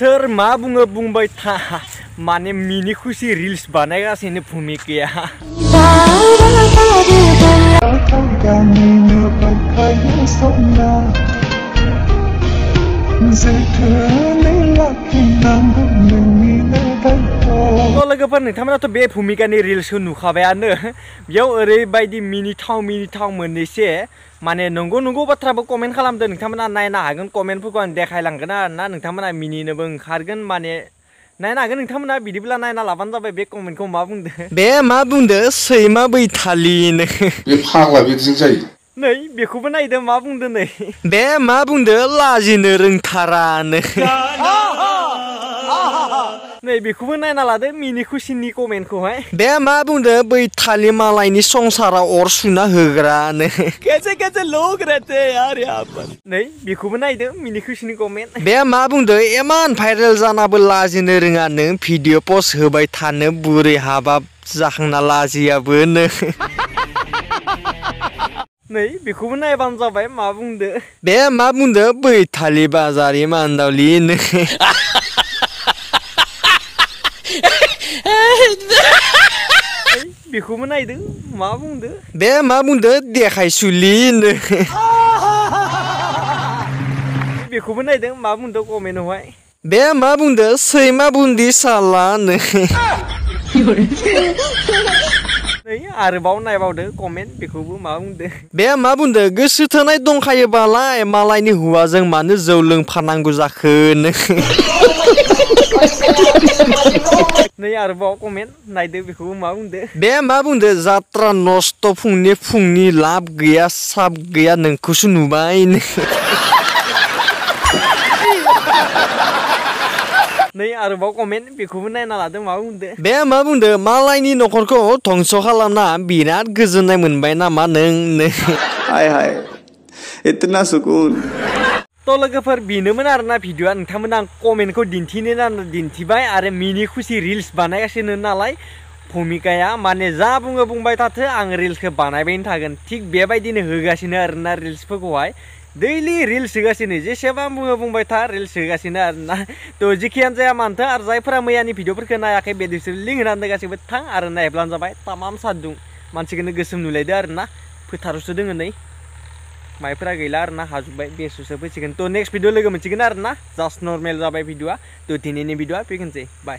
सोर मा बुङो बुंबाय था माने मिनि खुसि रिल्स बानायगासिनो भुमिकाया लोगोफोर नोंथांमोनाथ' बे भुमिकानि रिल्सखौ नुखाबायानो बेयाव ओरैबायदि मिनिथाव मोननैसे माने नंगौ बाथ्राबो कमेन्ट खालामदों नोंथांमोना नायनो हागोन कमेन्टफोरखौ आं देखायलांगोन आरोना नोंथांमोना मिनिनोबो ओंखारगोन माने नायनो हागोन नोंथांमोना बिदिब्ला नायना लाबानो जाबाय बे कमेन्टखौ मा बुंदो बे मा बुंदो सैमा बैथालिनो बे फाग्ला बिदिजों जायो नै बेखौबो नायदो मा बुंदो नै बे मा बुंदो लाजिनो रोंथारानो नै बेखौबो नायना लादो मिनि खुसिनि कमेन्टखौहाय बे मा बुंदो बैथालि मालायनि संसाराव अर सुना होग्रानो कैसे लोग रहते हैं यार यहाँ पर नै बेखौबो नायदो मिनि खुसिनि कमेन्ट बे मा बुंदो इमान भाइरेल जानाबो लाजिनो रोङा नों भिडिअ पस्ट होबाय थानो बुरै हाबाब जाखांना लाजियाबोनो नै बेखौबो नायबानो जाबाय मा बुंदो बे मा बुंदो बैथालि बाजारि मान्दावलिनो बेखौबो नायदो मा बुंदो बे मा बुंदो देखायसुलिनो बेखौबो नायदों मा बुंदो कमेन्टआवहाय बे मा बुंदो सैमा बुन्दि सालानो आरोबाव नायबावदो कमेन्ट बेखौबो मा बुंदो बे मा बुंदो गोसो थोनाय दंखायोबालाय मालायनि हौवाजों मानो जौ लोंफानांगौ जाखो नै आरोबाव कमेन्ट नायदो बेखौबो मा बुंदो बे मा बुंदो जात्रा नस्त फुंनि लाब गैया साब गैया नोंखौसो नुबाय नै आरोबाव कमेन्ट बेखौबो नायना लादो मा बुंदो बे मा बुंदो मालायनि नखरखौ धंस खालामना बिराद गोजोननाय मोनबाय नामा नों हाय हाय इतना सुकुन तो लोगोफोर बेनोमोन आरोना भिडिअआ नोंथांमोना आं कमेन्टखौ दिन्थिबाय आरो मिनि खुसि रिल्स बानायगासिनो नालाय भुमिकाया माने जा बुङो बुंबाय थाथो आं रिल्सखौ बानायबायनो थागोन थिग बेबायदिनो होगासिनो आरोना रिल्सफोरखौहाय दैलि रिल्स होगासिनो जेसेबां बुङो बुंबाय था रिल्स होगासिनो आरोना तो जिखियानो जाया मानोथो आरो जायफोरा मैयानि भिडिअफोरखौ नायाखै बे बिसोर लिंक होनानै गासैबो थां आरो नायब्लानो जाबाय तामाम सान्दुं मानसिखौनो गोसोम नुलायदो आरोना फोथारावसो दोङो नै माइफोरा गैला आरोना हाजोब्बाय बेसोसो फैसिगोन तो नेक्स्ट भिडिअ लोगो मोनसिगोन आरोना जास्ट नर्मेल जाबाय भिडिअआ तो दिनैनि भिडिअआ फैगोनसै बाय